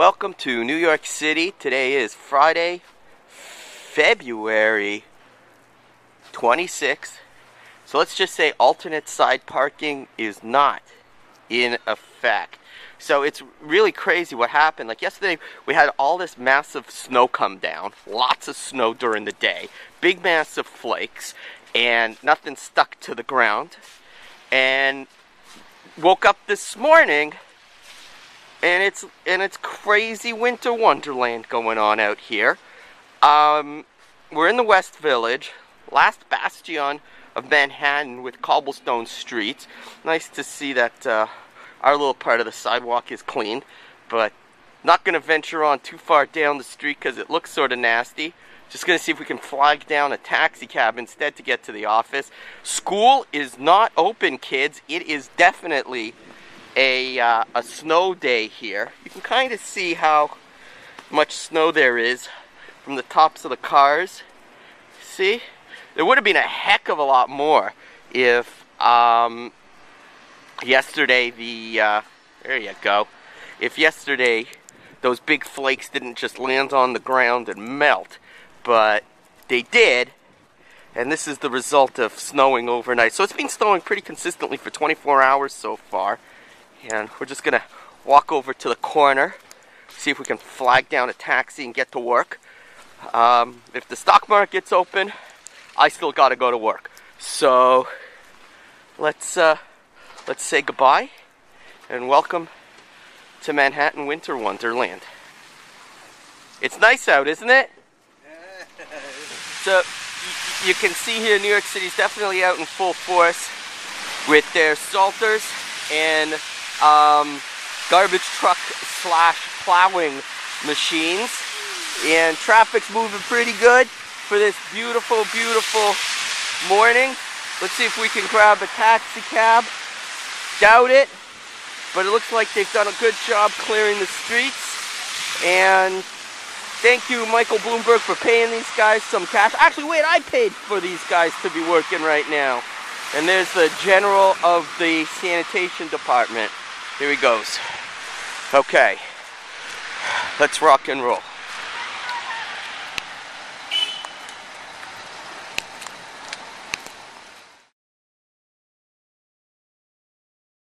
Welcome to New York City. Today is Friday, February 26th. So let's just say alternate side parking is not in effect. So it's really crazy what happened. Like yesterday, we had all this massive snow come down. Lots of snow during the day. Big massive flakes. And nothing stuck to the ground. And woke up this morning, and it's crazy winter wonderland going on out here. We're in the West Village, last bastion of Manhattan with cobblestone streets. Nice to see that our little part of the sidewalk is clean, but not going to venture on too far down the street because it looks sort of nasty. Just going to see if we can flag down a taxi cab instead to get to the office. School is not open, kids. It is definitely a snow day here. You can kind of see how much snow there is from the tops of the cars. See? There would have been a heck of a lot more if yesterday there you go. If yesterday those big flakes didn't just land on the ground and melt. But they did, and this is the result of snowing overnight. So it's been snowing pretty consistently for 24 hours so far. And we're just going to walk over to the corner, see if we can flag down a taxi and get to work. If the stock market's open, I still got to go to work. So let's say goodbye and welcome to Manhattan Winter Wonderland. It's nice out, isn't it? So you can see here New York City's definitely out in full force with their salters and garbage truck / plowing machines, and traffic's moving pretty good for this beautiful, beautiful morning. Let's see if we can grab a taxi cab. Doubt it, but it looks like they've done a good job clearing the streets. And thank you, Michael Bloomberg, for paying these guys some cash. Actually, wait, I paid for these guys to be working right now. And there's the general of the sanitation department. Here he goes. Okay, let's rock and roll.